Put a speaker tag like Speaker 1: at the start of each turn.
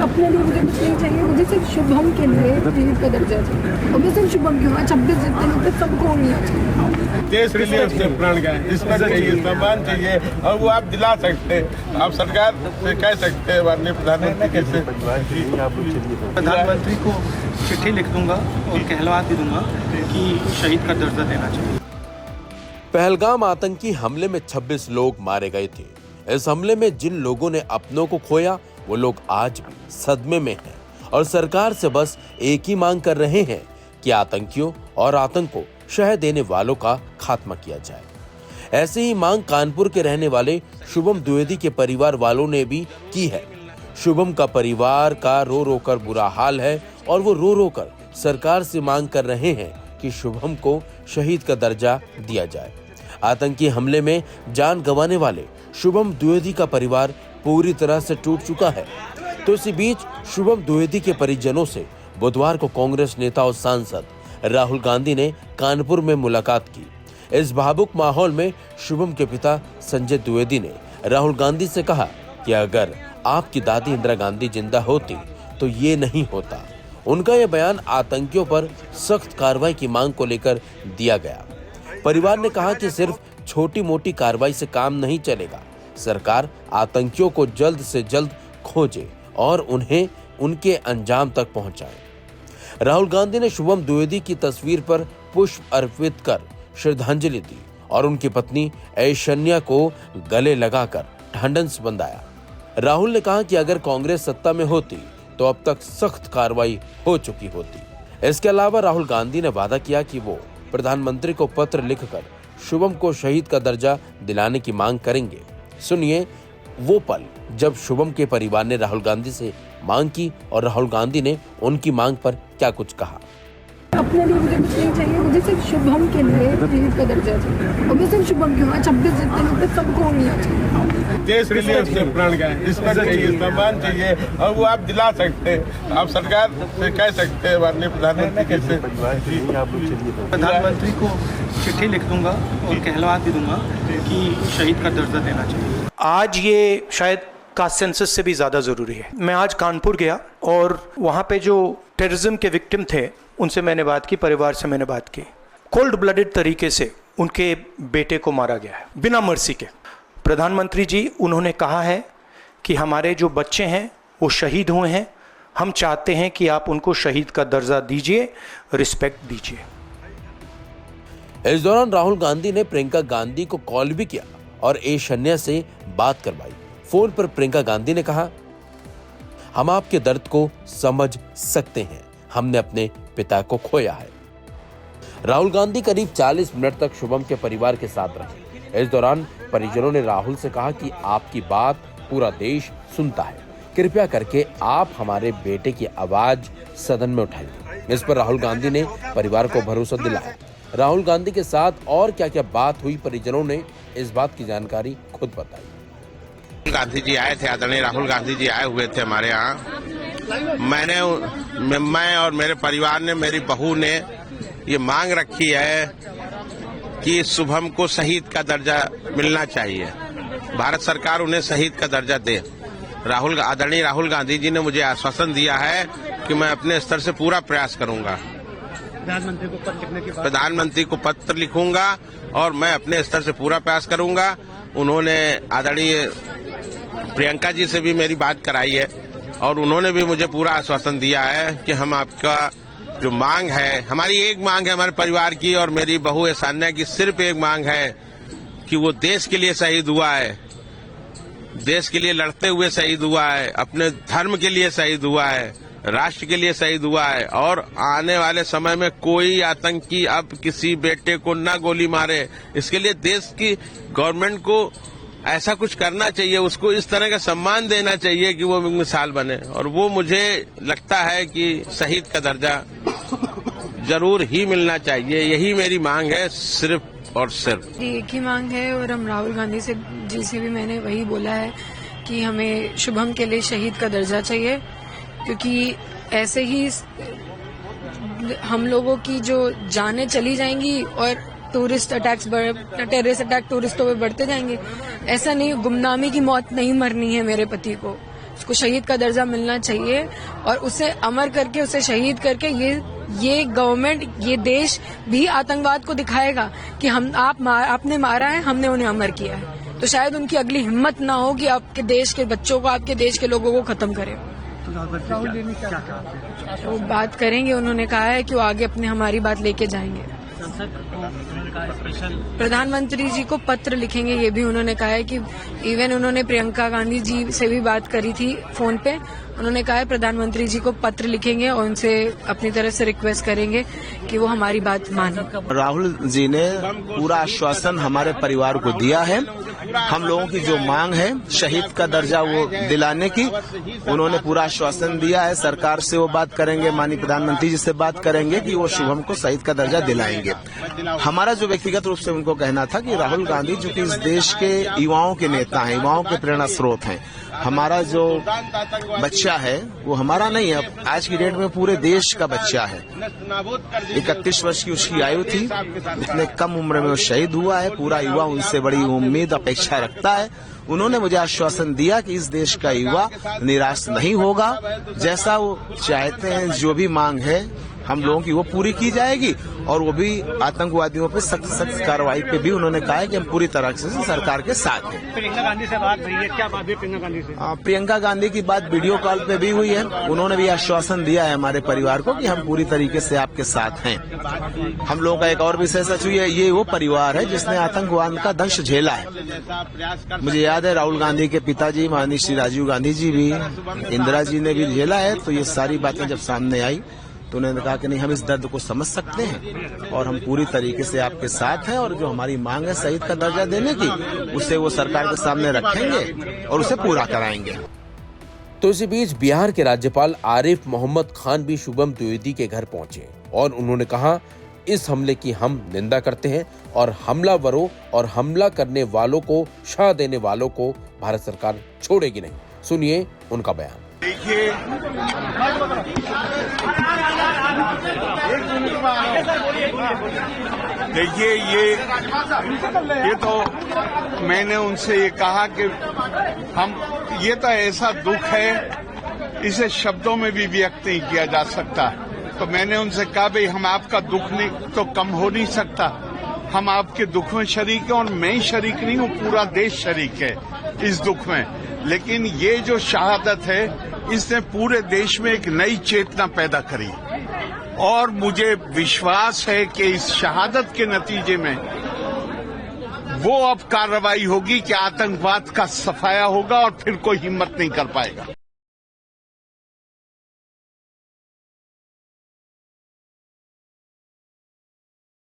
Speaker 1: अपने लिए मुझे कुछ नहीं चाहिए, मुझे सिर्फ शुभम के लिए शहीद का दर्जा चाहिए। और मैं सिर्फ शुभम क्यों, 26 जितने लोग थे सबको मिलना चाहिए।
Speaker 2: देश के लिए उसने प्राण गए, रिस्पेक्ट चाहिए, सम्मान चाहिए, और वो आप दिला सकते हैं। आप सरकार से कह सकते हैं माननीय प्रधानमंत्री से,
Speaker 3: प्रधानमंत्री को चिट्ठी लिख दूंगा और कहलवा भी दूंगा कि शहीद का दर्जा देना चाहिए।
Speaker 4: पहलगाम आतंकी हमले में 26 लोग मारे गए थे। इस हमले में जिन लोगों ने अपनों को खोया वो लोग आज भी सदमे में हैं और सरकार से बस एक ही मांग कर रहे हैं कि आतंकियों और आतंक को शह देने वालों का खात्मा किया जाए। ऐसे ही मांग कानपुर के रहने वाले शुभम द्विवेदी के परिवार वालों ने भी की है। शुभम का परिवार का रो रो कर बुरा हाल है और वो रो रो कर सरकार से मांग कर रहे हैं कि शुभम को शहीद का दर्जा दिया जाए। आतंकी हमले में जान गंवाने वाले शुभम द्विवेदी का परिवार पूरी तरह से टूट चुका है। तो इसी बीच शुभम द्विवेदी के परिजनों से बुधवार को कांग्रेस नेता और सांसद राहुल गांधी ने कानपुर में मुलाकात की। इस भावुक माहौल में शुभम के पिता संजय द्विवेदी ने राहुल गांधी से कहा कि अगर आपकी दादी इंदिरा गांधी जिंदा होती तो ये नहीं होता। उनका यह बयान आतंकियों पर सख्त कार्रवाई की मांग को लेकर दिया गया। परिवार ने कहा कि सिर्फ छोटी मोटी कार्रवाई से काम नहीं चलेगा। सरकार आतंकियों को जल्द से जल्द खोजे और उन्हें उनके अंजाम तक पहुंचाए। राहुल गांधी ने शुभम द्विवेदी की तस्वीर पर पुष्प अर्पित कर श्रद्धांजलि दी और उनकी पत्नी ऐश्वर्या को गले लगाकर ढांढस बंधाया। राहुल ने कहा कि अगर कांग्रेस सत्ता में होती तो अब तक सख्त कार्रवाई हो चुकी होती। इसके अलावा राहुल गांधी ने वादा किया कि वो प्रधानमंत्री को पत्र लिखकर शुभम को शहीद का दर्जा दिलाने की मांग करेंगे। सुनिए वो पल जब शुभम के परिवार ने राहुल गांधी से मांग की और राहुल गांधी ने उनकी मांग पर क्या कुछ कहा।
Speaker 1: अपने लिए मुझे कुछ नहीं चाहिए, मुझे सिर्फ शुभम के लिए शहीद का दर्जा चाहिए। और मैं सिर्फ शुभम क्यों, 26 जितने लोग थे सबको मिलना चाहिए।
Speaker 2: देश के लिए उसने प्राण गए, रिस्पेक्ट चाहिए, सम्मान चाहिए, और वो आप दिला सकते हैं। आप सरकार से कह सकते हैं माननीय प्रधानमंत्री से,
Speaker 3: प्रधानमंत्री को चिट्ठी लिख दूंगा और कहलवा भी दूंगा कि शहीद का दर्जा देना चाहिए। आज ये शायद कास्ट सेंसस से भी ज़्यादा ज़रूरी है। मैं आज कानपुर गया और वहाँ पे जो टेररिज्म के विक्टिम थे उनसे मैंने बात की, परिवार से मैंने बात की। कोल्ड ब्लडेड तरीके से उनके बेटे को मारा गया है बिना मर्सी के। प्रधानमंत्री जी उन्होंने कहा है कि हमारे जो बच्चे हैं वो शहीद हुए हैं, हम चाहते हैं कि आप उनको शहीद का दर्जा दीजिए, रिस्पेक्ट दीजिए।
Speaker 4: इस दौरान राहुल गांधी ने प्रियंका गांधी को कॉल भी किया और ऐश्वर्या से बात करवाई। फोन पर प्रियंका गांधी ने कहा, हम आपके दर्द को समझ सकते हैं, हमने अपने पिता को खोया है। राहुल गांधी करीब 40 मिनट तक शुभम के परिवार के साथ रहे। इस दौरान परिजनों ने राहुल से कहा कि आपकी बात पूरा देश सुनता है, कृपया करके आप हमारे बेटे की आवाज सदन में उठाइए। इस पर राहुल गांधी ने परिवार को भरोसा दिलाया। राहुल गांधी के साथ और क्या क्या बात हुई, परिजनों ने इस बात की जानकारी खुद बताई।
Speaker 5: गांधी जी आए थे, आदरणीय राहुल गांधी जी आए हुए थे हमारे यहाँ। मैं और मेरे परिवार ने, मेरी बहू ने ये मांग रखी है कि शुभम को शहीद का दर्जा मिलना चाहिए। भारत सरकार उन्हें शहीद का दर्जा दे। आदरणीय राहुल गांधी जी ने मुझे आश्वासन दिया है कि मैं अपने स्तर से पूरा प्रयास करूंगा। प्रधानमंत्री को पत्र लिखूंगा और मैं अपने स्तर से पूरा प्रयास करूंगा। उन्होंने आदरणीय प्रियंका जी से भी मेरी बात कराई है और उन्होंने भी मुझे पूरा आश्वासन दिया है कि हम आपका जो मांग है, हमारी एक मांग है हमारे परिवार की और मेरी बहू ऐश्वर्या की सिर्फ एक मांग है कि वो देश के लिए शहीद हुआ है, देश के लिए लड़ते हुए शहीद हुआ है, अपने धर्म के लिए शहीद हुआ है, राष्ट्र के लिए शहीद हुआ है और आने वाले समय में कोई आतंकी अब किसी बेटे को न गोली मारे। इसके लिए देश की गवर्नमेंट को ऐसा कुछ करना चाहिए, उसको इस तरह का सम्मान देना चाहिए कि वो मिसाल बने। और वो मुझे लगता है कि शहीद का दर्जा जरूर ही मिलना चाहिए। यही मेरी मांग है, सिर्फ और सिर्फ।
Speaker 1: एक ही मांग है और हम राहुल गांधी जी से भी मैंने वही बोला है कि हमें शुभम के लिए शहीद का दर्जा चाहिए, क्योंकि ऐसे ही हम लोगों की जो जानें चली जाएंगी और टूरिस्ट अटैक्स, टेररिस्ट अटैक टूरिस्टों पे बढ़ते जाएंगे। ऐसा नहीं, गुमनामी की मौत नहीं मरनी है मेरे पति को। उसको शहीद का दर्जा मिलना चाहिए और उसे अमर करके, उसे शहीद करके ये गवर्नमेंट, ये देश भी आतंकवाद को दिखाएगा कि आपने मारा है, हमने उन्हें अमर किया है। तो शायद उनकी अगली हिम्मत ना हो कि आपके देश के बच्चों को, आपके देश के लोगों को खत्म करें। वो बात करेंगे, उन्होंने कहा है कि वो आगे हमारी बात लेके जाएंगे। प्रधानमंत्री जी को पत्र लिखेंगे, ये भी उन्होंने कहा है कि इवन उन्होंने प्रियंका गांधी जी से भी बात करी थी फोन पे। उन्होंने कहा है प्रधानमंत्री जी को पत्र लिखेंगे और उनसे अपनी तरफ से रिक्वेस्ट करेंगे कि वो हमारी बात माने।
Speaker 6: राहुल जी ने पूरा आश्वासन हमारे परिवार को दिया है। हम लोगों की जो मांग है शहीद का दर्जा वो दिलाने की, उन्होंने पूरा आश्वासन दिया है। सरकार से वो बात करेंगे, माननीय प्रधानमंत्री जी से बात करेंगे कि वो शुभम को शहीद का दर्जा दिलाएंगे। हमारा जो व्यक्तिगत रूप से उनको कहना था कि राहुल गांधी जो कि इस देश के युवाओं के नेता हैं, युवाओं के प्रेरणा स्रोत हैं, हमारा जो बच्चा है वो हमारा नहीं है, आज की डेट में पूरे देश का बच्चा है। 31 वर्ष की उसकी आयु थी, इतने कम उम्र में वो शहीद हुआ है। पूरा युवा उनसे बड़ी उम्मीद अपेक्षा रखता है। उन्होंने मुझे आश्वासन दिया कि इस देश का युवा निराश नहीं होगा, जैसा वो चाहते हैं, जो भी मांग है हम लोगों की वो पूरी की जाएगी। और वो भी आतंकवादियों पे सख्त कार्रवाई पे भी उन्होंने कहा है कि हम पूरी तरह से सरकार के साथ हैं।
Speaker 7: प्रियंका गांधी से बात हुई है, क्या बात है प्रियंका गांधी से?
Speaker 6: प्रियंका गांधी की बात वीडियो कॉल पे भी हुई है। उन्होंने भी आश्वासन दिया है हमारे परिवार को कि हम पूरी तरीके से आपके साथ हैं। हम लोगों का एक और विषय सच हुई है, ये वो परिवार है जिसने आतंकवाद का दंश झेला है। मुझे याद है राहुल गांधी के पिताजी माननीय श्री राजीव गांधी जी भी, इंदिरा जी ने भी झेला है। तो ये सारी बातें जब सामने आई तो उन्होंने कहा कि नहीं, हम इस दर्द को समझ सकते हैं और हम पूरी तरीके से आपके साथ हैं। और जो हमारी मांग है शहीद का दर्जा देने की, उसे वो सरकार के सामने रखेंगे और उसे पूरा कराएंगे।
Speaker 4: तो इसी बीच बिहार के राज्यपाल आरिफ मोहम्मद खान भी शुभम द्विवेदी के घर पहुंचे और उन्होंने कहा, इस हमले की हम निंदा करते हैं और हमलावरों और हमला करने वालों को, शाह देने वालों को भारत सरकार छोड़ेगी नहीं। सुनिए उनका बयान।
Speaker 8: देखिए ये तो मैंने उनसे ये कहा कि ये तो ऐसा दुख है, इसे शब्दों में भी व्यक्त नहीं किया जा सकता। तो मैंने उनसे कहा, भाई हम आपका दुख नहीं तो कम हो नहीं सकता, हम आपके दुख में शरीक हैं और मैं ही शरीक नहीं हूँ, पूरा देश शरीक है इस दुख में। लेकिन ये जो शहादत है इसने पूरे देश में एक नई चेतना पैदा करी और मुझे विश्वास है कि इस शहादत के नतीजे में वो अब कार्रवाई होगी कि आतंकवाद का सफाया होगा और फिर कोई हिम्मत नहीं कर पाएगा।